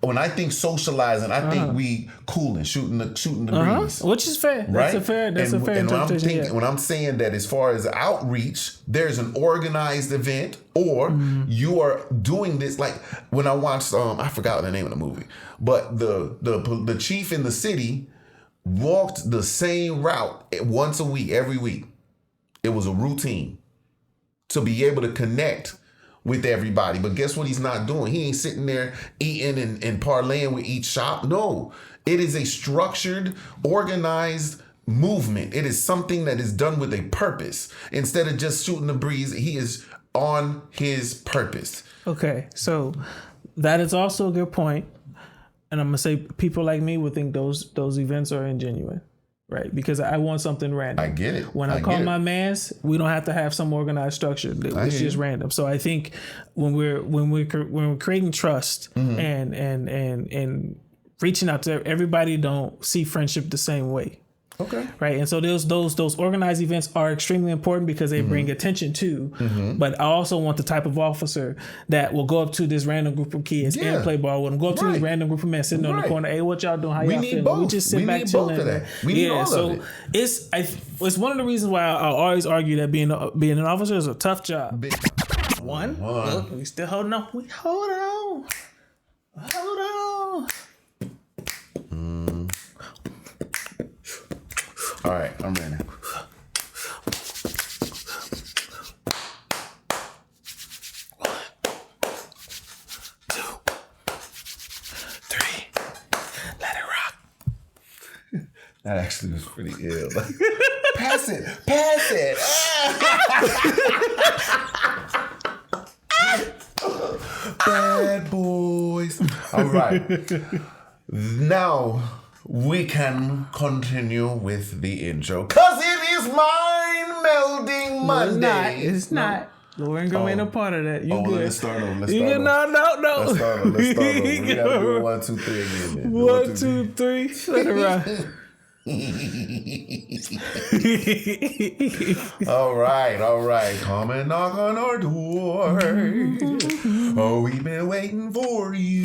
When I think socializing, I think we cooling, shooting the breeze, which is fair. Right? That's a fair interpretation. When I'm saying that, as far as outreach, there's an organized event, or you are doing this. Like when I watched, I forgot the name of the movie, but the chief in the city walked the same route once a week, every week. It was a routine to be able to connect with everybody. But guess what he's not doing? He ain't sitting there eating and parlaying with each shop. No, it is a structured, organized movement. It is something that is done with a purpose. Instead of just shooting the breeze, he is on his purpose. Okay, so that is also a good point. And I'm going to say people like me would think those events are ingenuine. Right, because I want something random. I get it. When I call my mans, we don't have to have some organized structure. It's just random. So I think when we're creating trust and reaching out to everybody, don't see friendship the same way. Okay. Right, and so those organized events are extremely important because they bring attention to. But I also want the type of officer that will go up to this random group of kids and play ball with them. Go up to this random group of men sitting on the corner. Hey, what y'all doing? How y'all feeling? Both. We just sit back chilling. We need all of it. It's one of the reasons why I always argue that being an officer is a tough job. One. Look, we still holding on. Hold on. All right, I'm ready. 1, 2, 3. Let it rock. That actually was pretty ill. Pass it. Bad boys. All right. Now we can continue with the intro, cause it is mind-melding Monday. It's not. Laura Ingraham ain't a part of that. You good? Let's start over. No. Let's start over. We gotta do 1, 2, 3 again. Then. 1, 2, 3. Let it rock. All right. Come and knock on our door. Oh, we've been waiting for you.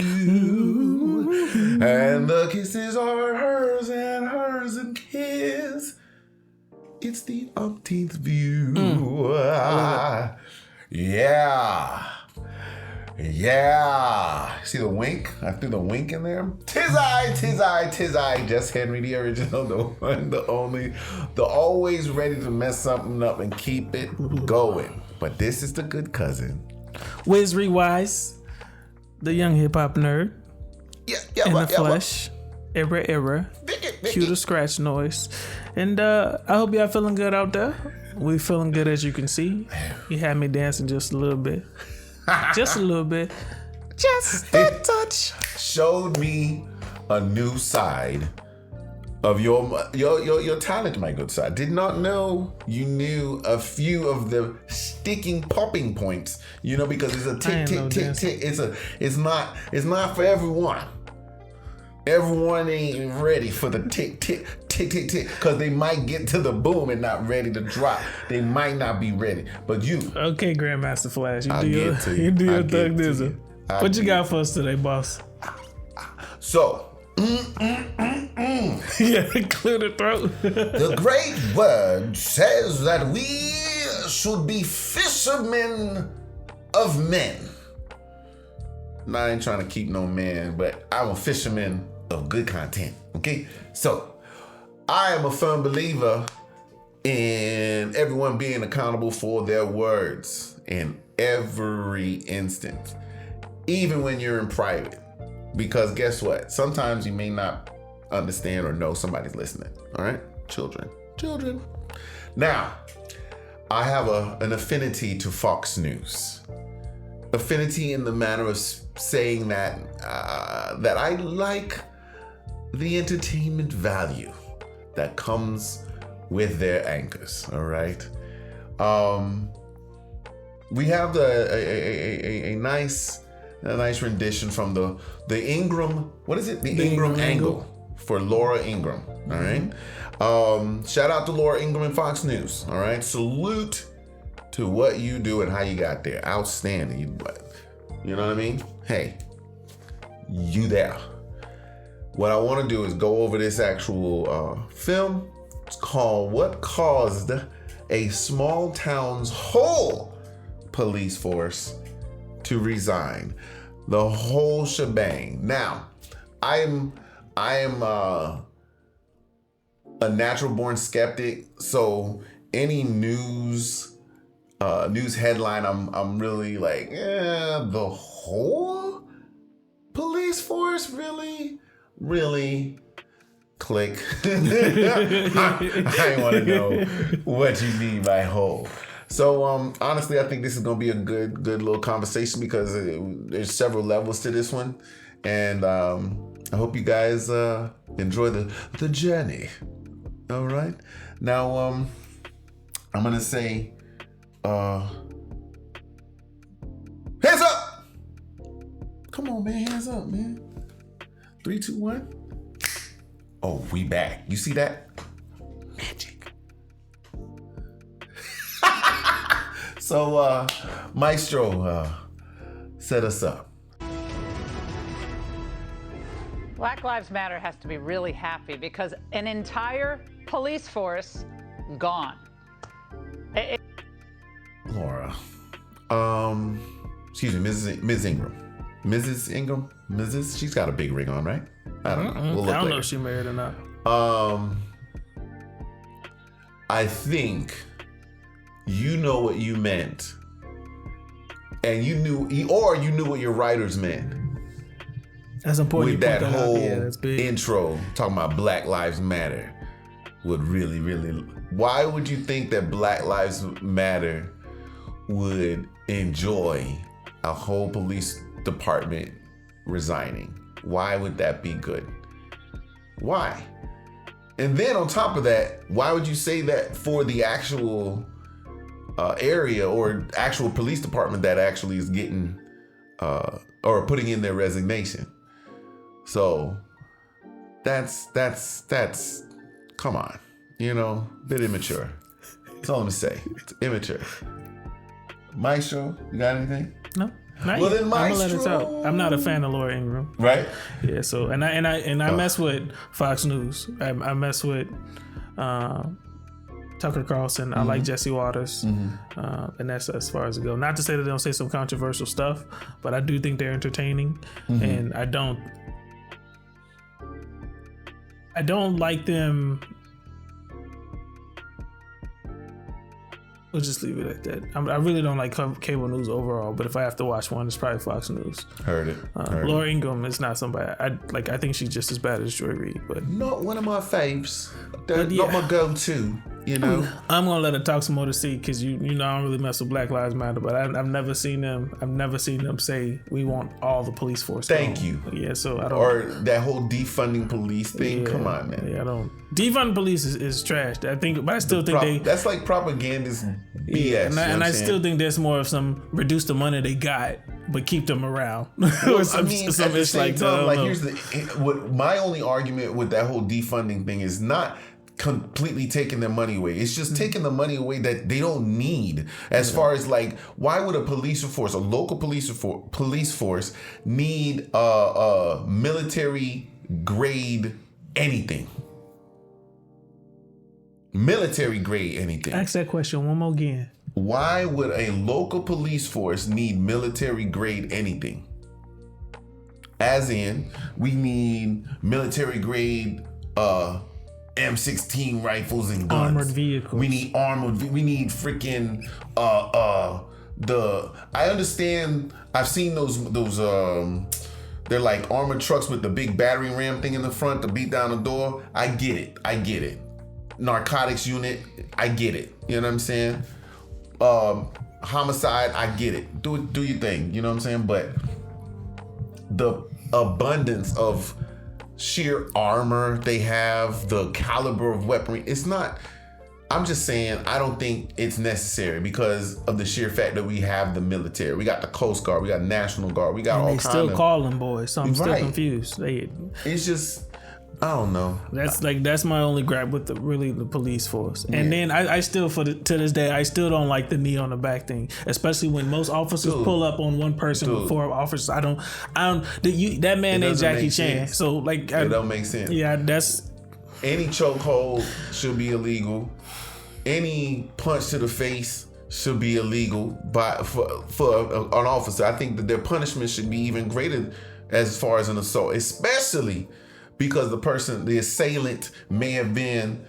And the kisses are hers and hers and his. It's the umpteenth view. Yeah. See the wink? I threw the wink in there. Tis I. Just Henry, the original, the one, the only, the always ready to mess something up and keep it going. But this is the good cousin. Wiz Rewise, the young hip hop nerd. In the flesh. Error. Cue the scratch noise. And I hope y'all feeling good out there. We feeling good, as you can see. You had me dancing just a little bit. Just a little bit. Just a touch. Showed me a new side of your talent, my good side. Did not know you knew a few of the popping points, because it's a tick. It's not for everyone. Everyone ain't ready for the tick, because they might get to the boom and not ready to drop. They might not be ready, but you. Okay, Grandmaster Flash, you do your thug dizzle. What you got for us today, boss? So, yeah, clear the throat. The great word says that we should be fishermen of men. Now, I ain't trying to keep no man, but I'm a fisherman of good content. Okay, so I am a firm believer in everyone being accountable for their words in every instance, even when you're in private. Because guess what? Sometimes you may not understand or know somebody's listening. All right, children. Now, I have an affinity to Fox News. Affinity in the manner of saying that I like the entertainment value that comes with their anchors. All right, we have a nice rendition from the Ingram. What is it? The Ingram angle for Laura Ingraham. All right. Shout out to Laura Ingraham and Fox News. All right. Salute to what you do and how you got there. Outstanding. You know what I mean? Hey, you there. What I want to do is go over this actual film. It's called What Caused a Small Town's Whole Police Force to Resign. The whole shebang. Now, I am a natural born skeptic, so any news headline, I'm really like, the whole police force, really click. I want to know what you mean by whole. So honestly, I think this is gonna be a good little conversation because there's several levels to this one, and I hope you guys enjoy the journey. All right, now I'm gonna say hands up. Come on, man, hands up, man. 3, 2, 1. Oh, we back. You see that? Magic. So, Maestro, set us up. Black Lives Matter has to be really happy because an entire police force gone. Laura, excuse me, Ms. Ingram. Mrs. Ingram? Mrs. She's got a big ring on, right? I don't know. We'll look I don't later. know if she married or not. I think you know what you meant, and you knew what your writers meant. That's important. With that whole that's big. intro talking about Black Lives Matter would really. Why would you think that Black Lives Matter would enjoy a whole police department resigning? Why would that be good? Why? And then on top of that, why would you say that for the actual area or actual police department that actually is getting or putting in their resignation? So that's come on, bit immature. That's all I'm gonna say. It's immature. Maestro, you got anything? No. Well, then, I'm gonna let it out. I'm not a fan of Laura Ingraham. Right? Yeah. So I mess with Fox News. I mess with Tucker Carlson. Mm-hmm. I like Jesse Waters, and that's as far as it goes. Not to say that they don't say some controversial stuff, but I do think they're entertaining, and I don't like them. We'll just leave it at that. I really don't like cable news overall, but if I have to watch one, it's probably Fox News. Heard it. Laura Ingraham is not somebody I think she's just as bad as Joy Reid, but not one of my faves. Not my go-to. I'm gonna let her talk some more to see, because I don't really mess with Black Lives Matter, but I've never seen them say we want all the police force. Thank you. Yeah, so I don't. Or that whole defunding police thing. Yeah, come on, man. Yeah, I don't. Defunding police is trash. I think, but I still think that's like propagandist BS. And I still think there's more of some reduce the money they got, but keep them around. Well, at the same time, here's my only argument with that whole defunding thing is not completely taking their money away. It's just taking the money away that they don't need. As far as why would a local police force need a military grade anything? Military grade anything. Ask that question one more again. Why would a local police force need military grade anything? As in, we need military grade M16 rifles and guns. Armored vehicles. We need we need freaking I understand. I've seen those they're like armored trucks with the big battering ram thing in the front to beat down the door. I get it. Narcotics unit, I get it. You know what I'm saying? Homicide, I get it. Do your thing. You know what I'm saying? But the abundance of sheer armor they have, the caliber of weaponry, it's not. I'm just saying, I don't think it's necessary because of the sheer fact that we have the military. We got the Coast Guard, we got National Guard, we got all kinds of. They still call them boys, so I'm still confused. It's just, I don't know. That's my only gripe with the police force. And then I still to this day I still don't like the knee on the back thing, especially when most officers pull up on one person with 4 officers. I don't. That man named Jackie Chan. So like, it don't make sense. Yeah, that's any chokehold should be illegal. Any punch to the face should be illegal for an officer. I think that their punishment should be even greater as far as an assault, especially because the assailant may have been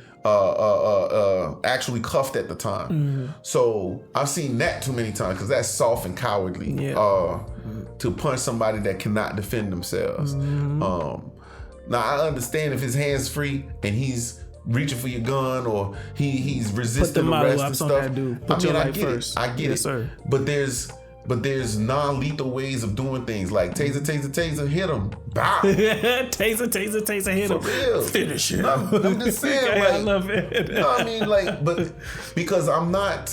actually cuffed at the time. Mm-hmm. So I've seen that too many times because that's soft and cowardly to punch somebody that cannot defend themselves. Mm-hmm. Now I understand if his hand's free and he's reaching for your gun or he's resisting arrest and stuff. I get it. Sir. But there's non-lethal ways of doing things like taser, hit him. Bow. taser, hit him. For real. Finish him. I'm just saying, I love it. You know what I mean? But because I'm not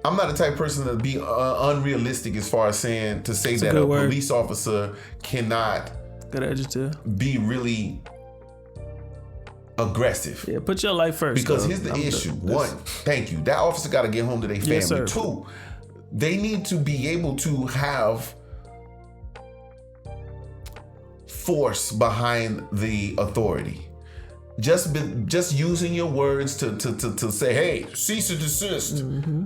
the type of person to be unrealistic as far as saying that a police officer cannot be really aggressive. Yeah, put your life first. Because here's the issue. One, thank you. That officer got to get home to their family. Yes, sir. 2, they need to be able to have force behind the authority. Just using your words to say, hey, cease or desist. Mm-hmm.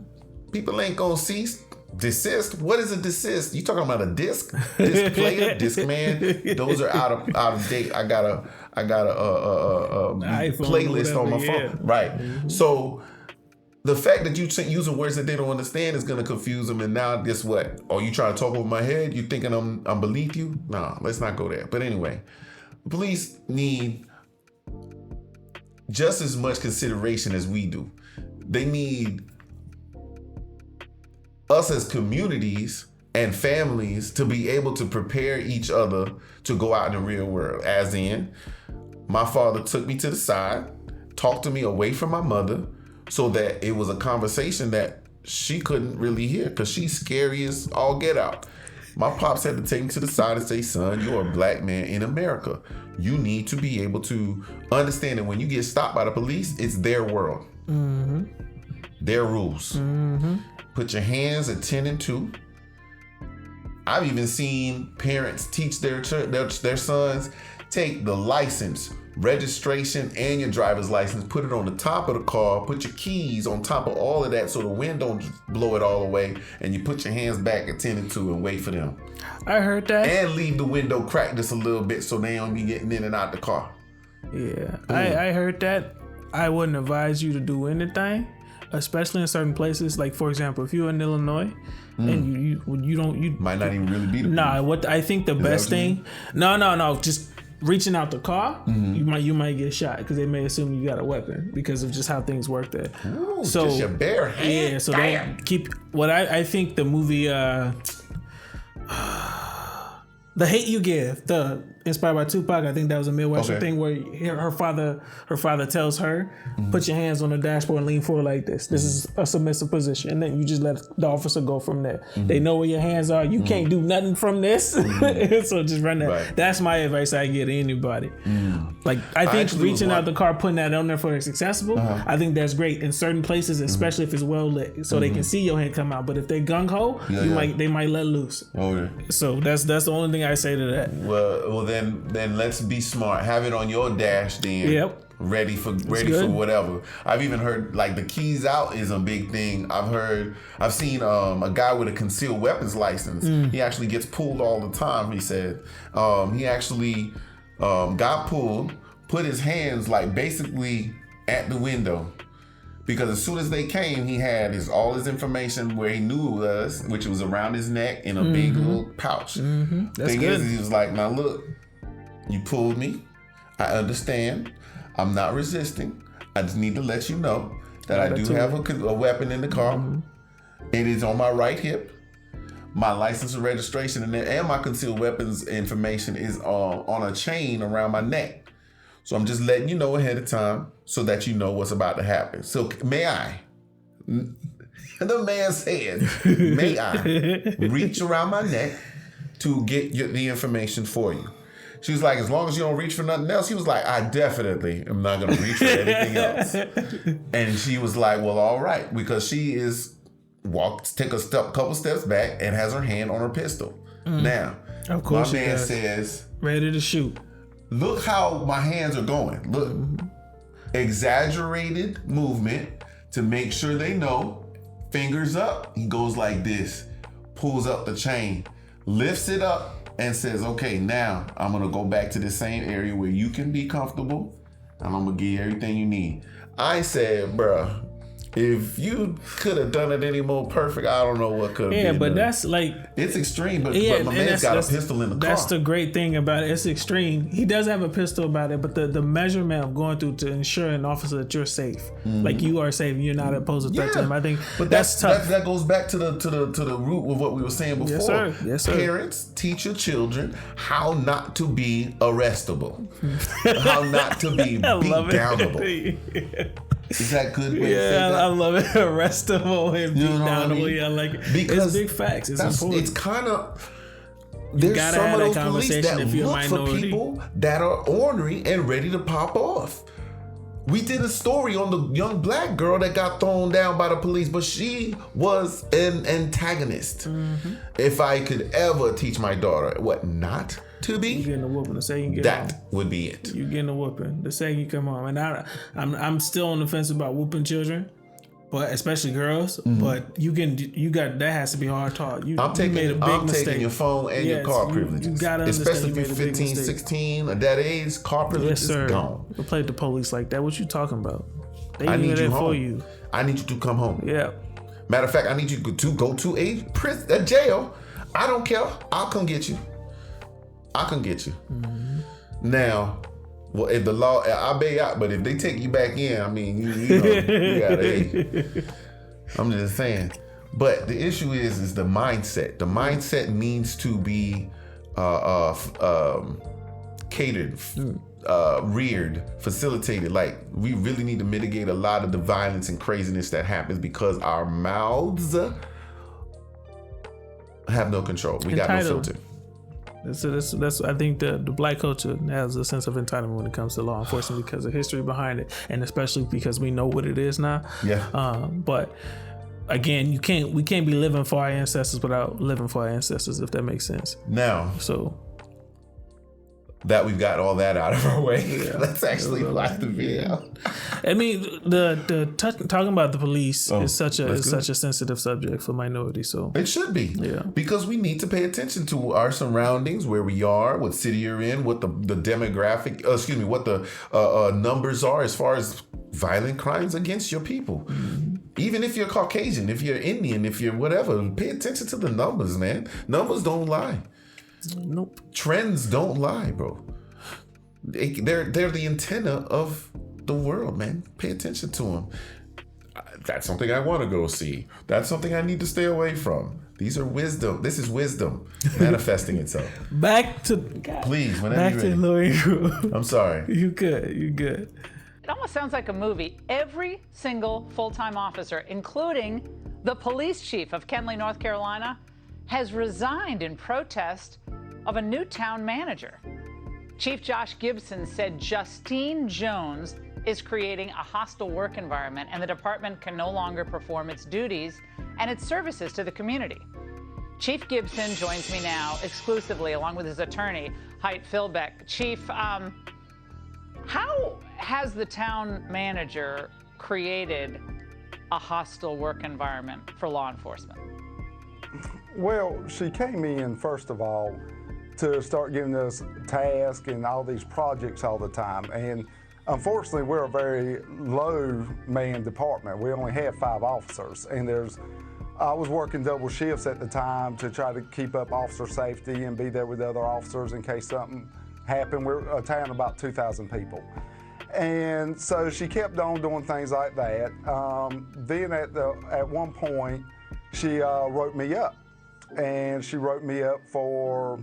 People ain't gonna cease. Desist? What is a desist? You talking about a disc? Disc player? Disc man? Those are out of date. I got a playlist on my phone. Right. Mm-hmm. So the fact that you using words that they don't understand is gonna confuse them. And now guess what? Oh, you trying to talk over my head? You thinking I'm beneath you? No, let's not go there. But anyway, police need just as much consideration as we do. They need us as communities and families to be able to prepare each other to go out in the real world. As in, my father took me to the side, talked to me away from my mother, so that it was a conversation that she couldn't really hear because she's scary as all get out. My pops had to take me to the side and say, son, you're a black man in America. You need to be able to understand that when you get stopped by the police, it's their world. Mm-hmm. Their rules. Mm-hmm. Put your hands at 10 and 2. I've even seen parents teach their sons, take the license, registration, and your driver's license, put it on the top of the car, put your keys on top of all of that so the wind don't blow it all away, and you put your hands back at 10 and 2 and wait for them. I heard that. And leave the window cracked just a little bit so they don't be getting in and out the car. Yeah, I heard that. I wouldn't advise you to do anything, especially in certain places. Like, for example, if you're in Illinois and you might not even really be the Nah, what I think the best thing, no, just reaching out the car, you might get shot because they may assume you got a weapon because of just how things work there. Ooh, so just your bare hand. Yeah, so they keep what I think the movie The Hate U Give, inspired by Tupac. I think that was a Midwestern thing where her father tells her, put your hands on the dashboard and lean forward like this. This is a submissive position. And then you just let the officer go from there. They know where your hands are. You can't do nothing from this. So just run that. Right. That's my advice I give to anybody. Like, I think reaching out the car, putting that on there for it's accessible, I think that's great in certain places, especially if it's well lit, so they can see your hand come out. But if they're gung-ho, they might let loose. So that's the only thing I say to that. Well, then let's be smart. Have it on your dash then. Yep. Ready for whatever. I've even heard like the keys out is a big thing. I've seen a guy with a concealed weapons license. He actually gets pulled all the time. He said he actually got pulled, put his hands like basically at the window. Because as soon as they came, he had all his information where he knew it was, which was around his neck in a big little pouch. That's Thing good. is, he was like, now look, you pulled me. I understand. I'm not resisting. I just need to let you know that I do have a weapon in the car. It is on my right hip. My license and registration and my concealed weapons information is on a chain around my neck. So I'm just letting you know ahead of time so that you know what's about to happen. So may I? The man said, may I reach around my neck to get the information for you? She was like, as long as you don't reach for nothing else. He was like, I definitely am not going to reach for anything else. And she was like, well, all right. Because she take a couple steps back and has her hand on her pistol. Now, of course my man says, ready to shoot. Look how my hands are going. Look, exaggerated movement to make sure they know. Fingers up. He goes like this, pulls up the chain, lifts it up, and says, okay, now I'm going to go back to the same area where you can be comfortable, and I'm going to give you everything you need. I said, bruh, if you could have done it any more perfect, I don't know what could have been. Yeah, but done. That's like... It's extreme, but my man's got a pistol in the car. That's the great thing about it. It's extreme. He does have a pistol about it, but the measurement of going through to ensure an officer that you're safe. Like you are safe, you're not opposed to threat to him. I think but that's tough. That goes back to the root of what we were saying before. Yes, sir. Yes, sir. Parents, teach your children how not to be arrestable. How not to be beat downable. Is that good way to say that? I love it. Arrestable and beat downable. I like it. Because it's big facts. It's important. It's kind of... There's some of those police that look for people that are ornery and ready to pop off. We did a story on the young black girl that got thrown down by the police, but she was an antagonist. If I could ever teach my daughter what not to be, you getting a whooping the second you get that home. Would be it. You getting a whooping the second you come home. And I'm still on the fence about whooping children, but especially girls. But that has to be hard taught. I'm taking your phone and your car privileges. You gotta especially if you're 15, 16, at that age, car privileges is gone. You play the police like that. What you talking about? I need you home. I need you to come home. Yeah. Matter of fact, I need you to go to a jail. I don't care. I'll come get you. Now, well, if the law, I bail out, but if they take you back in, I mean, you gotta. I'm just saying. But the issue is the mindset. The mindset needs to be catered, reared, facilitated. Like, we really need to mitigate a lot of the violence and craziness that happens because our mouths have no control. We got no filter. That's I think the black culture has a sense of entitlement when it comes to law enforcement because of history behind it, and especially because we know what it is now. Yeah. But again, we can't be living for our ancestors without living for our ancestors, if that makes sense. Now, so that we've got all that out of our way, let's actually watch the video. I mean, talking about the police is such a sensitive subject for minorities. So it should be, because we need to pay attention to our surroundings, where we are, what city you're in, what the demographic, what the numbers are as far as violent crimes against your people. Even if you're Caucasian, if you're Indian, if you're whatever, pay attention to the numbers, man. Numbers don't lie. Nope. Trends don't lie, bro. They're the antenna of the world, man. Pay attention to them. That's something I want to go see. That's something I need to stay away from. These are wisdom. This is wisdom manifesting itself. Back to please, whenever you're ready. Laura Ingraham. I'm sorry. You good. It almost sounds like a movie. Every single full-time officer, including the police chief of Kenly, North Carolina, has resigned in protest of a new town manager. Chief Josh Gibson said Justine Jones is creating a hostile work environment and the department can no longer perform its duties and its services to the community. Chief Gibson joins me now exclusively along with his attorney, Hite Philbeck. Chief, how has the town manager created a hostile work environment for law enforcement? Well, she came in, first of all, to start giving us tasks and all these projects all the time. And unfortunately, we're a very low-man department. We only have 5 officers. And I was working double shifts at the time to try to keep up officer safety and be there with the other officers in case something happened. We're a town of about 2,000 people. And so she kept on doing things like that. Then at one point, she wrote me up. And she wrote me up for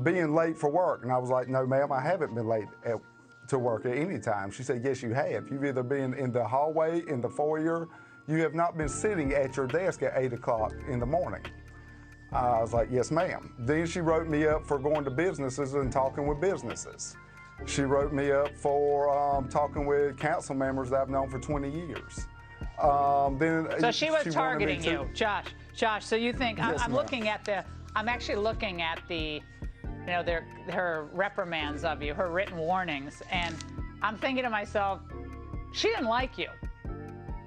being late for work. And I was like, no, ma'am, I haven't been late to work at any time. She said, yes, you have. You've either been in the hallway, in the foyer. You have not been sitting at your desk at 8 o'clock in the morning. I was like, yes, ma'am. Then she wrote me up for going to businesses and talking with businesses. She wrote me up for talking with council members that I've known for 20 years. So she was targeting you, Josh. Josh, so you think, Yes, I'm actually looking at the, her reprimands of you, her written warnings, and I'm thinking to myself, she didn't like you.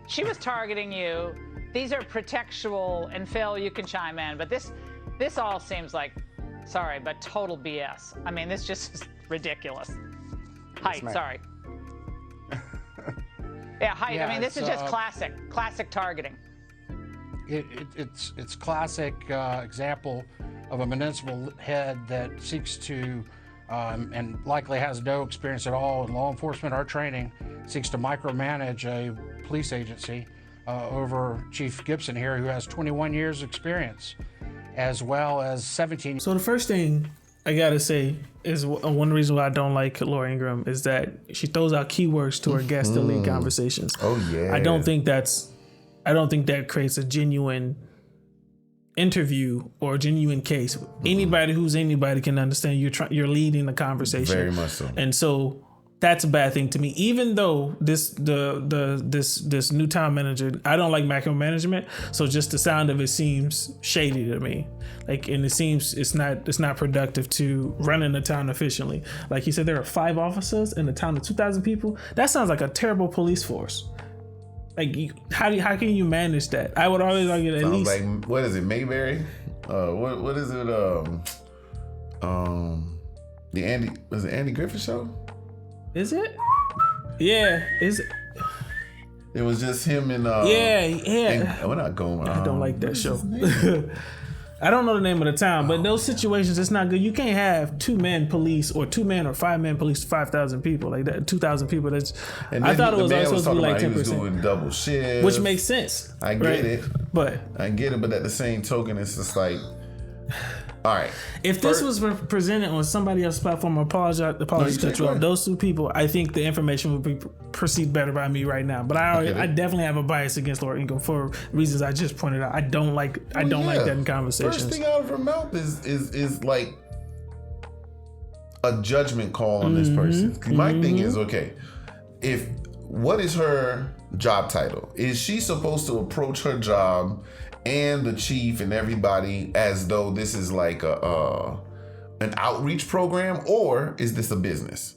She was targeting you. These are pretextual, and Phil, you can chime in, but this all seems like, sorry, but total BS. I mean, this just is ridiculous. Height, sorry. Yeah, height. Yeah, I mean, this is just classic targeting. It's classic example of a municipal head that seeks to, and likely has no experience at all in law enforcement or training, seeks to micromanage a police agency over Chief Gibson here, who has 21 years experience, as well as 17. So the first thing I gotta say is one reason why I don't like Laura Ingraham is that she throws out keywords to her guests to lead conversations. Oh yeah. I don't think that creates a genuine interview or a genuine case. Anybody who's anybody can understand you're leading the conversation. Very much so. And so that's a bad thing to me. Even though this new town manager, I don't like micromanagement, so just the sound of it seems shady to me. Like, and it seems it's not productive to running the town efficiently. Like he said, there are 5 officers in a town of 2,000 people. That sounds like a terrible police force. Like, how can you manage that? I would always argue that at least. Like, what is it, Mayberry? What is it? Was it Andy Griffith show? Is it? Yeah. Is it? It was just him and yeah. We're not going. I don't like that show. I don't know the name of the town, but those situations, it's not good. You can't have 2 men police or 2 men or 5 men police 5,000 people like that. 2,000 people. I thought it was always supposed to be like 10%. He was doing double shifts, which makes sense. I get it, but at the same token, it's just like, all right. If this was presented on somebody else's platform, apologize cut you off. Those 2 people, I think the information would be perceived better by me right now. But I definitely have a bias against Laura Ingraham for reasons I just pointed out. I don't like that in conversations. First thing out of her mouth is like a judgment call on this person. My thing is, okay, what is her job title? Is she supposed to approach her job and the chief and everybody as though this is like an outreach program, or is this a business?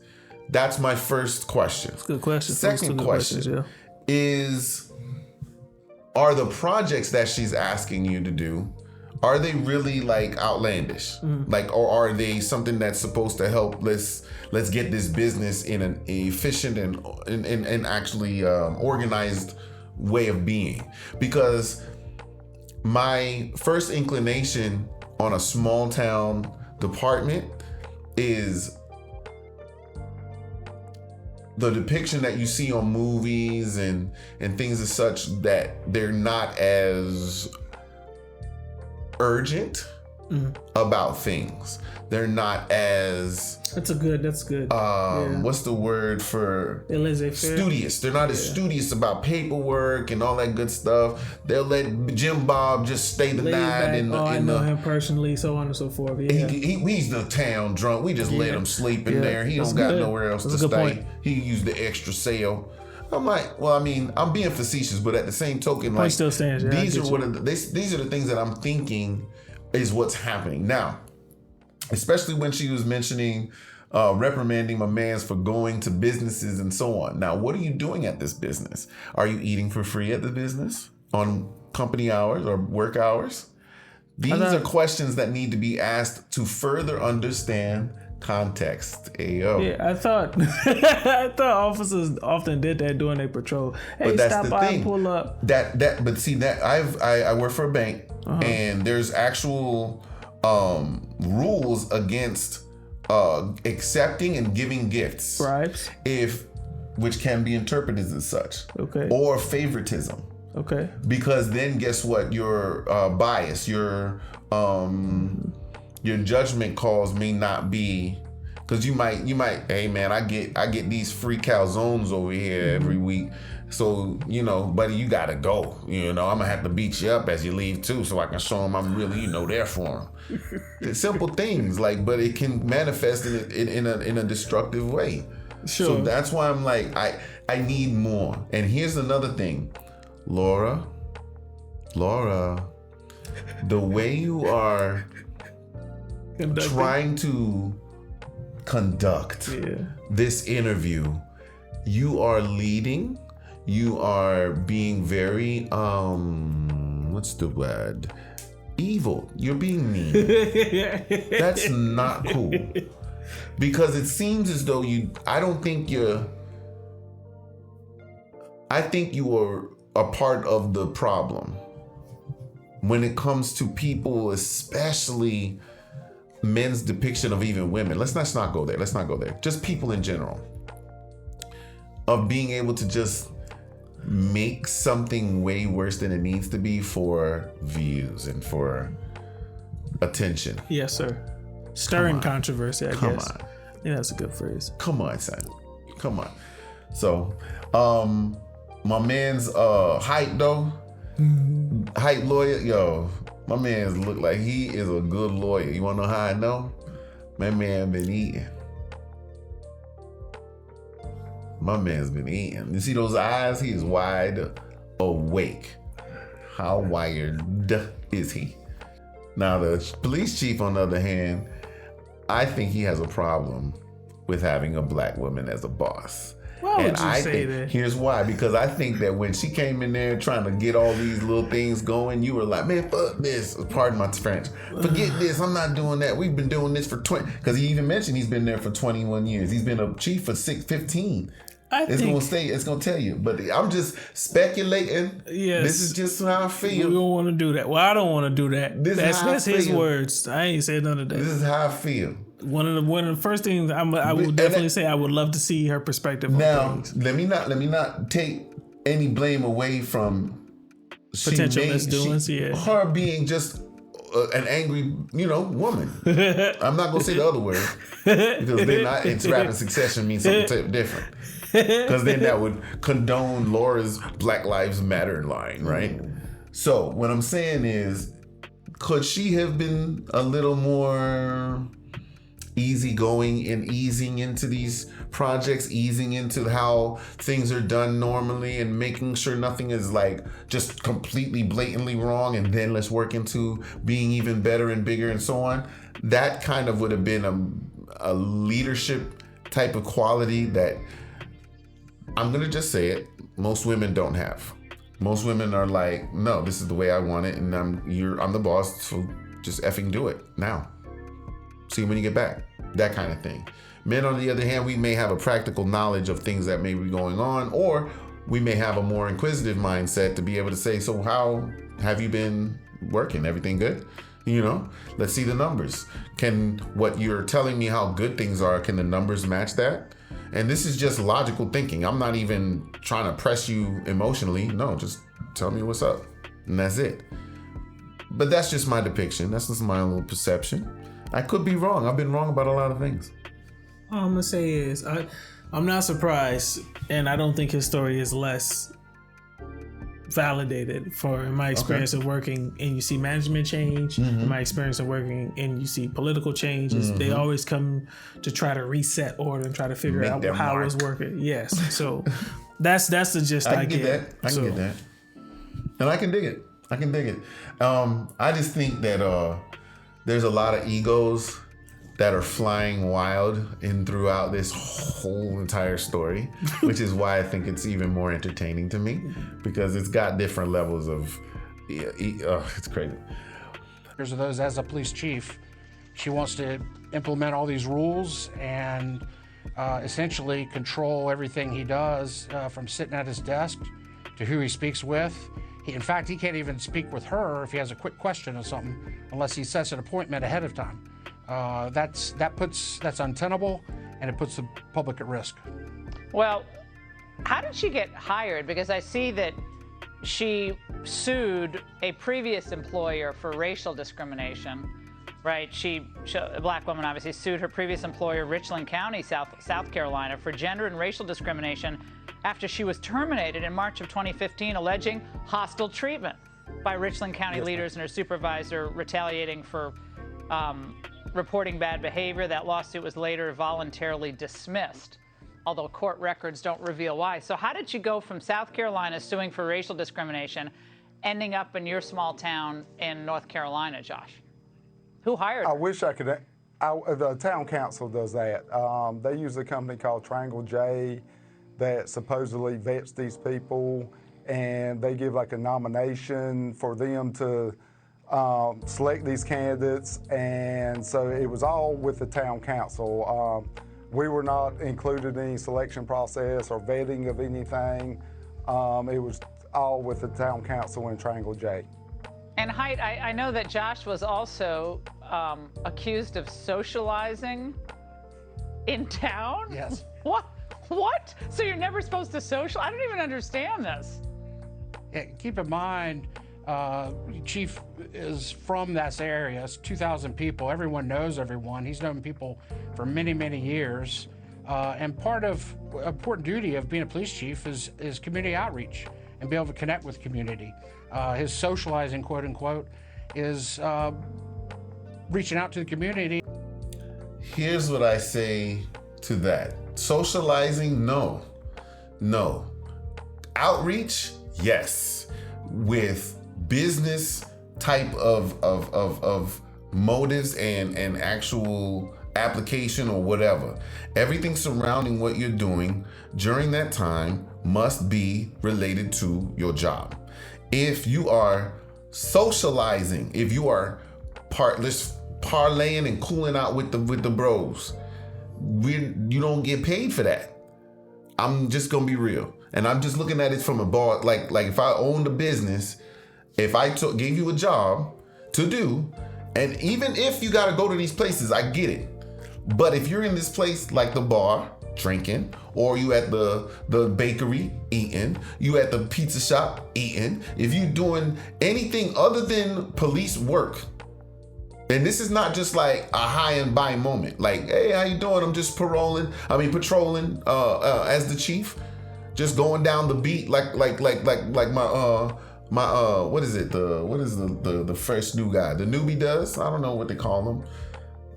That's my first question. That's a good question. Second question is, are the projects that she's asking you to do, are they really like outlandish? Like, or are they something that's supposed to help let's get this business in an efficient and actually organized way of being? Because my first inclination on a small town department is the depiction that you see on movies and things as such, that they're not as urgent about things. They're not as That's good. What's the word for studious? They're not as studious about paperwork and all that good stuff. They'll let Jim Bob just stay the night. I know him personally, so on and so forth. Yeah. He's the town drunk. We just let him sleep in there. He don't got nowhere else to stay. Point. He used the extra cell. I'm like, well, I mean, I'm being facetious, but at the same token, like, still stands. Yeah, these are the things that I'm thinking is what's happening now. Especially when she was mentioning reprimanding my mans for going to businesses and so on. Now, what are you doing at this business? Are you eating for free at the business on company hours or work hours? These are questions that need to be asked to further understand context. Ayo. Yeah, I thought officers often did that during their patrol. Hey, but that's stop the by thing. And pull up. But see that I work for a bank, and there's actual rules against accepting and giving gifts, bribes, which can be interpreted as such, or favoritism. Okay. Because then guess what? Your bias, your judgment calls may not be Cause you might, hey man, I get these free calzones over here every week. So, buddy, you gotta go. I'm gonna have to beat you up as you leave too, so I can show them I'm really, there for them. It's simple things, but it can manifest in a destructive way. Sure. So that's why I'm like, I need more. And here's another thing, Laura, the way you are trying to conduct this interview, you are leading. You are being very, what's the word? Evil. You're being mean. That's not cool. Because it seems as though I think you are a part of the problem when it comes to people, especially men's depiction of even women. Let's not go there. Just people in general. Of being able to just make something way worse than it needs to be for views and for attention. Yes, sir. Stirring controversy, I guess. Come on. Yeah, that's a good phrase. Come on, son. Come on. So, my man's hype though. Hype lawyer, yo. My man's look like he is a good lawyer. You wanna know how I know? My man been eating. My man's been eating. You see those eyes? He is wide awake. How wired is he? Now, the police chief, on the other hand, I think he has a problem with having a black woman as a boss. Why would you say that? Here's why. Because I think that when she came in there trying to get all these little things going, you were like, man, fuck this. Pardon my French. Forget this. I'm not doing that. We've been doing this for 20. Because he even mentioned he's been there for 21 years. He's been a chief for 15. It's gonna tell you, but I'm just speculating. Yes, this is just how I feel. We don't want to do that. Well, I don't want to do that. That's his words. I ain't saying none of that. This is how I feel. One of the first things I would definitely say, I would love to see her perspective. Now, on things. let me not take any blame away from potential misdoings. Her being just an angry, woman. I'm not gonna say the other word because then it's rapid succession means something different. Because then that would condone Laura's Black Lives Matter line, right? So what I'm saying is, could she have been a little more easygoing and easing into these projects, easing into how things are done normally and making sure nothing is just completely blatantly wrong, and then let's work into being even better and bigger and so on? That kind of would have been a leadership type of quality that, I'm gonna just say it, most women don't have. Most women are like, no, this is the way I want it, and I'm the boss, so just effing do it now. See when you get back. That kind of thing. Men, on the other hand, we may have a practical knowledge of things that may be going on, or we may have a more inquisitive mindset to be able to say, so how have you been working? Everything good? Let's see the numbers. Can what you're telling me how good things are, can the numbers match that? And this is just logical thinking. I'm not even trying to press you emotionally. No, just tell me what's up. And that's it. But that's just my depiction. That's just my own little perception. I could be wrong. I've been wrong about a lot of things. All I'm going to say is I'm not surprised, and I don't think his story is less validated in my experience of working, and you see management change, in my experience of working and you see political changes, they always come to try to reset order and try to figure out how it's working. Yes. So that's the gist I get. I can get that. And I can dig it. I just think that there's a lot of egos that are flying wild throughout this whole entire story, which is why I think it's even more entertaining to me, because it's got different levels of, it's crazy. There's those, as a police chief, she wants to implement all these rules and essentially control everything he does, from sitting at his desk to who he speaks with. In fact, he can't even speak with her if he has a quick question or something unless he sets an appointment ahead of time. That's untenable, and it puts the public at risk. Well, how did she get hired? Because I see that she sued a previous employer for racial discrimination. right? A black woman obviously sued her previous employer, Richland County, South Carolina, for gender and racial discrimination after she was terminated in March of 2015, alleging hostile treatment by Richland County leaders and her supervisor retaliating for reporting bad behavior. That lawsuit was later voluntarily dismissed, although court records don't reveal why. So how did you go from South Carolina suing for racial discrimination, ending up in your small town in North Carolina, Josh? Who hired her? I wish I could. The town council does that. They use a company called Triangle J that supposedly vets these people, and they give like a nomination for them to select these candidates. And so it was all with the town council. We were not included in any selection process or vetting of anything. It was all with the town council and Triangle J. And Height, I know that Josh was also accused of socializing in town? Yes. What? So you're never supposed to social? I don't even understand this. Yeah, keep in mind, Chief is from this area. It's 2,000 people. Everyone knows everyone. He's known people for many, many years. And part of important duty of being a police chief is community outreach and be able to connect with community. His socializing, quote unquote, is reaching out to the community. Here's what I say to that. Socializing, no. Outreach, yes. With business type of motives and actual application or whatever. Everything surrounding what you're doing during that time must be related to your job. If you are socializing, if you are parlaying and cooling out with the bros, you don't get paid for that. I'm just gonna be real, and I'm just looking at it from a bar. Like if I owned a business, if I gave you a job to do, and even if you gotta go to these places, I get it. But if you're in this place like the bar drinking, or you at the bakery eating, you at the pizza shop eating, if you doing anything other than police work, and this is not just like a high and by moment, like, hey, how you doing? I'm just patrolling as the chief, just going down the beat like my what is the first new guy, the newbie does? I don't know what they call him.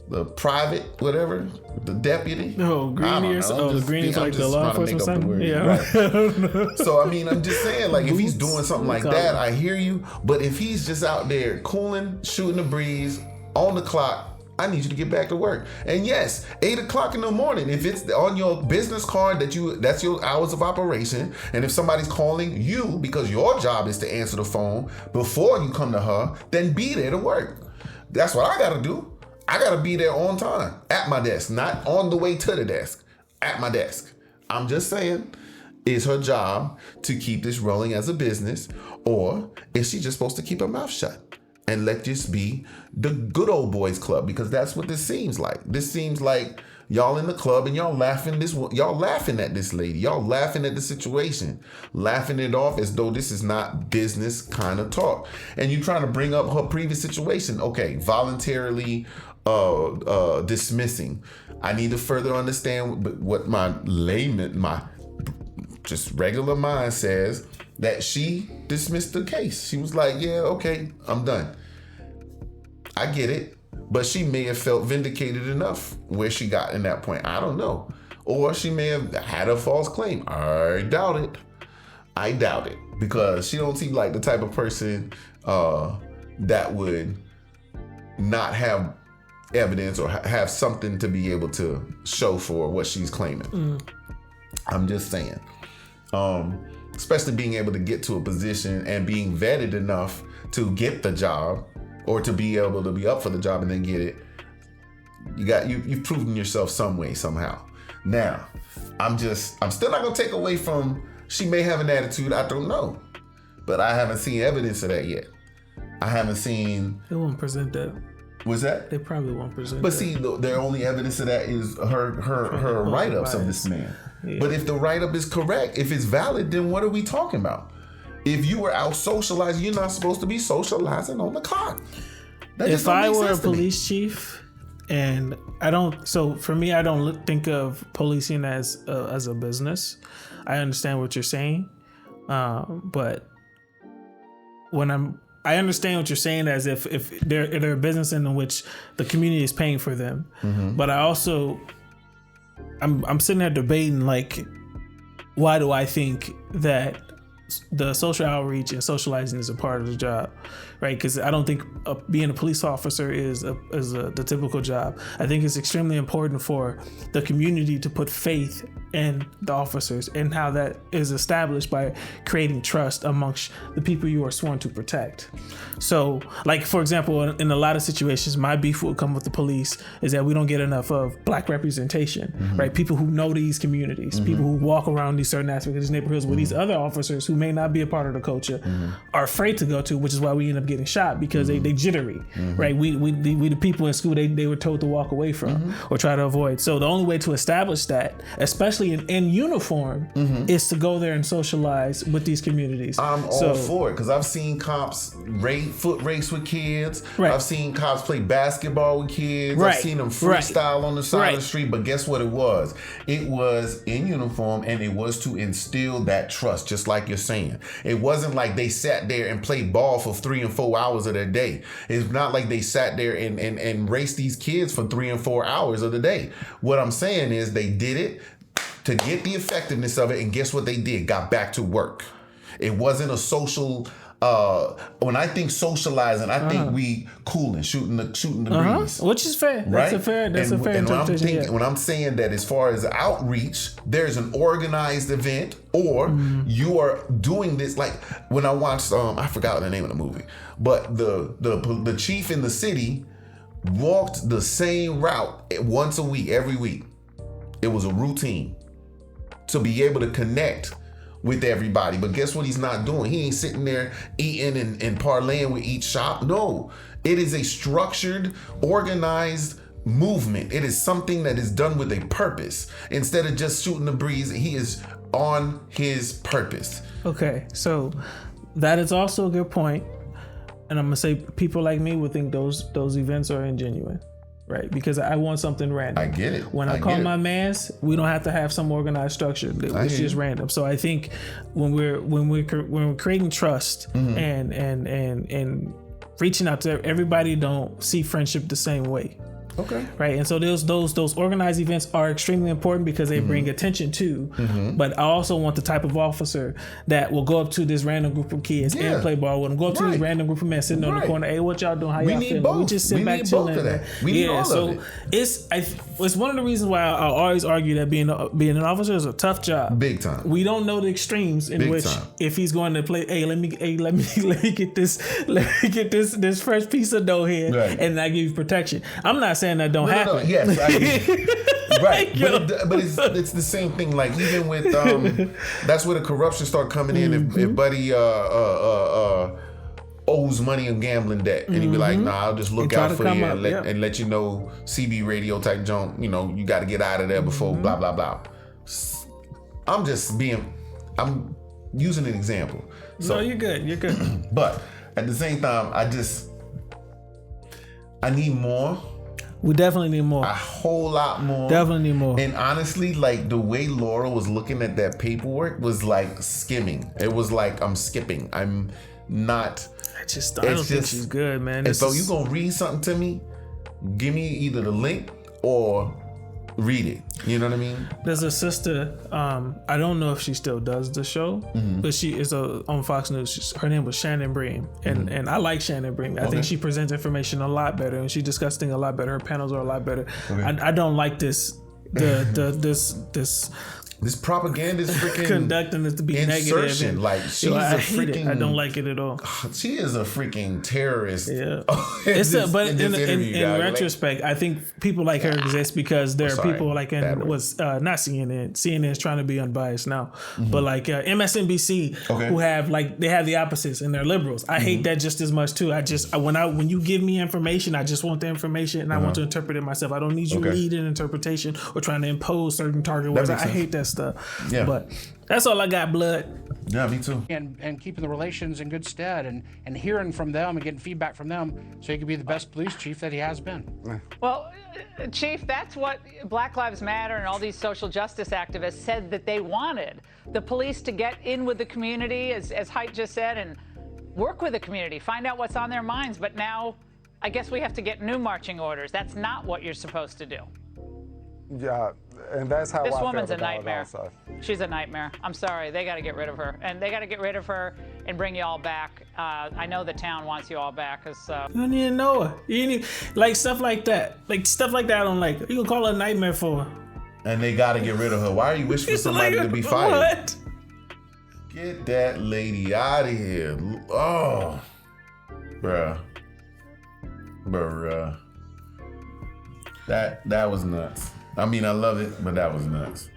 The private, whatever, the deputy. Oh, Greenie or something. The Greenie is like the law enforcement something. Yeah. Right. So I mean, I'm just saying, like, if he's doing something like that, I hear you. But if he's just out there cooling, shooting the breeze on the clock, I need you to get back to work. And yes, 8 o'clock in the morning, if it's on your business card that's your hours of operation, and if somebody's calling you because your job is to answer the phone before you come to her, then be there to work. That's what I gotta do. I gotta be there on time, at my desk, not on the way to the desk, at my desk. I'm just saying, is her job to keep this rolling as a business, or is she just supposed to keep her mouth shut and let this be the good old boys club? Because that's what this seems like. This seems like y'all in the club and y'all laughing at this lady. Y'all laughing at the situation, laughing it off as though this is not business kind of talk. And you trying to bring up her previous situation. Okay, voluntarily dismissing. I need to further understand what my just regular mind says, that she dismissed the case. She was like, yeah, okay, I'm done. I get it. But she may have felt vindicated enough where she got in that point. I don't know. Or she may have had a false claim. I doubt it. Because she don't seem like the type of person that would not have evidence or have something to be able to show for what she's claiming. I'm just saying. Especially being able to get to a position and being vetted enough to get the job, or to be able to be up for the job and then get it. You've proven yourself some way, somehow. Now, I'm still not gonna take away from, she may have an attitude, I don't know. But I haven't seen evidence of that yet. I haven't seen. They won't present that. What's that? They probably won't present but that. See, their only evidence of that is her write-ups of this man. Yeah. But if the write-up is correct, if it's valid, then what are we talking about? If you were out socializing, you're not supposed to be socializing on the clock. If I were a police chief, and for me, I don't think of policing as a business. I understand what you're saying, but I understand what you're saying as if they're a business in which the community is paying for them, but I'm sitting there debating, like, why do I think that the social outreach and socializing is a part of the job, right? Because I don't think being a police officer is the typical job. I think it's extremely important for the community to put faith in the officers and how that is established by creating trust amongst the people you are sworn to protect. So, like, for example, in a lot of situations, my beef will come with the police is that we don't get enough of Black representation, right? People who know these communities, people who walk around these certain aspects of these neighborhoods where these other officers who may not be a part of the culture are afraid to go to, which is why we end up getting shot, because they jittery, right? We the people in school they were told to walk away from or try to avoid. So the only way to establish that, especially in uniform, is to go there and socialize with these communities. I'm all for it, because I've seen cops foot race with kids. Right. I've seen cops play basketball with kids. Right. I've seen them freestyle on the side of the street. But guess what it was? It was in uniform, and it was to instill that trust, just like you're saying. It wasn't like they sat there and played ball for 3 and 4 hours of their day. It's not like they sat there and raced these kids for 3 and 4 hours of the day. What I'm saying is they did it to get the effectiveness of it, and guess what they did? Got back to work. It wasn't a social. When I think socializing, I think we cooling, shooting the breeze, which is fair. Right? That's a fair interpretation. When I'm saying that, as far as outreach, there's an organized event, or you are doing this. Like when I watched, I forgot the name of the movie, but the chief in the city walked the same route once a week, every week. It was a routine to be able to connect with everybody. But guess what he's not doing? He ain't sitting there eating and parlaying with each shop. No, it is a structured, organized movement. It is something that is done with a purpose. Instead of just shooting the breeze, he is on his purpose. Okay, so that is also a good point. And I'm gonna say people like me would think those events are ingenuine. Right, because I want something random. I get it. When I call my mans, we don't have to have some organized structure. It's just random. So I think when we're creating trust and reaching out to everybody, don't see friendship the same way. Okay. Right. And so those organized events are extremely important because they bring attention to. But I also want the type of officer that will go up to this random group of kids and play ball with them. Go up to this random group of men sitting on the corner. Hey, what y'all doing? How y'all feeling? Both. We just sit back chilling. We need all of it. It's one of the reasons why I always argue that being an officer is a tough job. Big time. We don't know the extremes in which if he's going to play. Hey, let me get this fresh piece of dough here, and I give you protection. I'm not saying that don't happen. No, yes, right. But it's the same thing. Like even with that's where the corruption start coming in. If Buddy owes money on gambling debt, and he'd be like, "Nah, I'll just look out for you and let you know, CB radio type junk. You know, you got to get out of there before blah blah blah." I'm using an example. So no, you're good. You're good. But at the same time, I need more. We definitely need more. A whole lot more. Definitely need more. And honestly, like the way Laura was looking at that paperwork was like skimming. It was like I'm skipping. I'm not. I don't think she's good, man. And so you gonna read something to me? Give me either the link or read it. You know what I mean? There's a sister. I don't know if she still does the show, but she is on Fox News. Her name was Shannon Bream, and I like Shannon Bream. I think she presents information a lot better, and she discusses things a lot better. Her panels are a lot better. Okay. I don't like this. This propaganda is freaking conducting this to be insertion. Negative. Like she's a freaking. I don't like it at all. She is a freaking terrorist. Yeah. In retrospect, I think people like her exist because there are people like not CNN. CNN is trying to be unbiased now, but like MSNBC who have they have the opposites and they're liberals. I hate that just as much too. When you give me information, I just want the information and I want to interpret it myself. I don't need you leading interpretation or trying to impose certain target words. I hate that stuff. Yeah. But that's all I got, blood. Yeah, me too. And keeping the relations in good stead and hearing from them and getting feedback from them so he can be the best police chief that he has been. Well, Chief, that's what Black Lives Matter and all these social justice activists said that they wanted. The police to get in with the community, as Hite just said, and work with the community, find out what's on their minds. But now I guess we have to get new marching orders. That's not what you're supposed to do. Yeah, and that's how This I woman's felt a about it nightmare. also. She's a nightmare. I'm sorry. They got to get rid of her. And they got to get rid of her and bring you all back. I know the town wants you all back. Cause, You don't even know her. You need, like stuff like that. Like stuff like that I don't like. You can call her a nightmare for her. And they got to get rid of her. Why are you wishing for somebody to be fired? What? Get that lady out of here. Oh. Bruh. That was nuts. I mean, I love it, but that was nuts.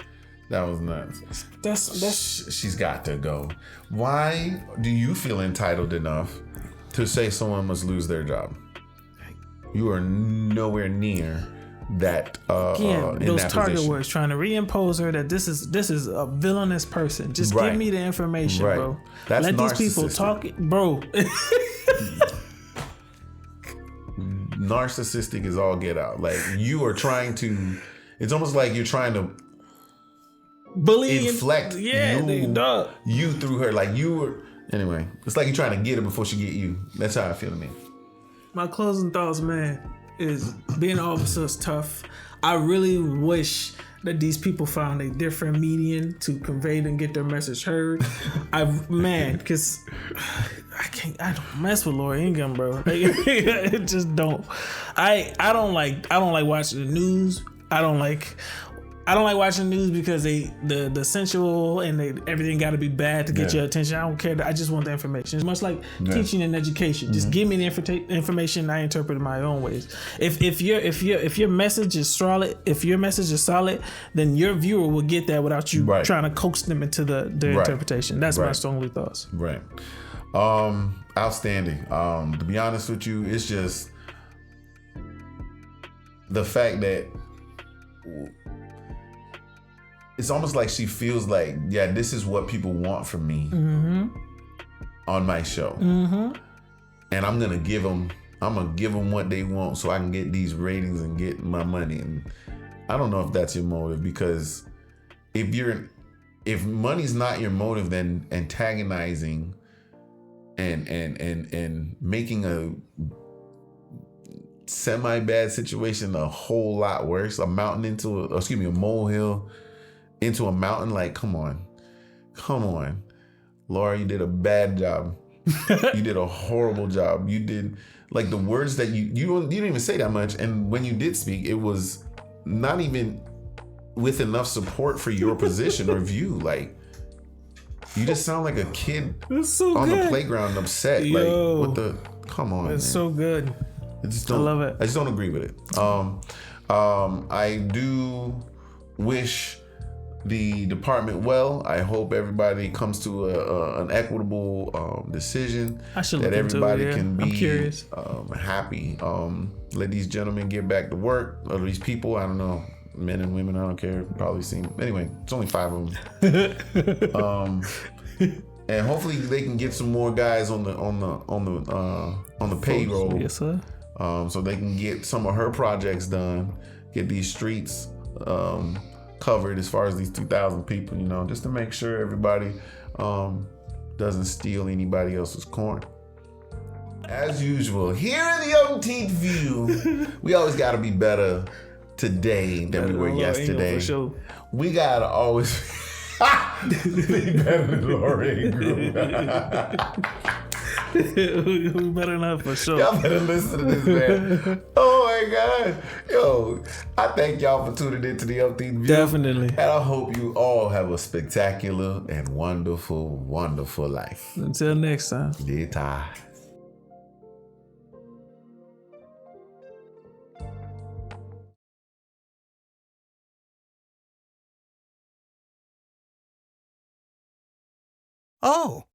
That was nuts. That's She's got to go. Why do you feel entitled enough to say someone must lose their job? You are nowhere near that. again, in those that target position. words trying to reimpose her that this is a villainous person. Just Right. give me the information, Right. bro. That's Let these people narcissistic. talk, bro. Narcissistic is all get out. Like you are trying to. It's almost like you're trying to Bully inflect dog. you through her. Like you were. Anyway, it's like you're trying to get her before she get you. That's how I feel to me. My closing thoughts, man, is being an officer is tough. I really wish that these people found a different medium to convey and get their message heard. Because I don't mess with Laura Ingraham, bro. Like, it just don't. I don't like watching the news. I don't like watching the news because the sensual and everything got to be bad to get your attention. I don't care. I just want the information. It's much like teaching and education. Just give me the information. I interpret it my own ways. If your message is solid, then your viewer will get that without you trying to coax them into their interpretation. That's my strongly thoughts. Right. Outstanding. To be honest with you, it's just the fact that it's almost like she feels like, yeah, this is what people want from me on my show. And I'm gonna give them what they want so I can get these ratings and get my money. And I don't know if that's your motive, because if money's not your motive, then antagonizing and making a semi-bad situation a whole lot worse, a molehill into a mountain. Like, come on, Laura, you did a bad job. You did a horrible job. You did, like, the words that you didn't even say that much, and when you did speak, it was not even with enough support for your position or view. Like, you just sound like a kid on the playground upset. Like, what the? Come on, it's man. so good. I love it. I just don't agree with it. I do wish the department well. I hope everybody comes to an equitable decision that everybody can be I'm curious. happy. Let these gentlemen get back to work, or these people, I don't know, men and women, I don't care. Probably seen. Anyway, it's only 5 of them. And hopefully they can get some more guys on the payroll. Yes, sir. So they can get some of her projects done, get these streets covered as far as these 2,000 people, just to make sure everybody doesn't steal anybody else's corn. As usual, here in the 17th View, we always got to be better today than we were yesterday. For sure. We got to always be better than Laura Ingraham. We better not, for sure. Y'all better listen to this, man. Oh my God. Yo, I thank y'all for tuning in to the 17th View. Definitely. And I hope you all have a spectacular and wonderful, wonderful life. Until next time. Later. Oh,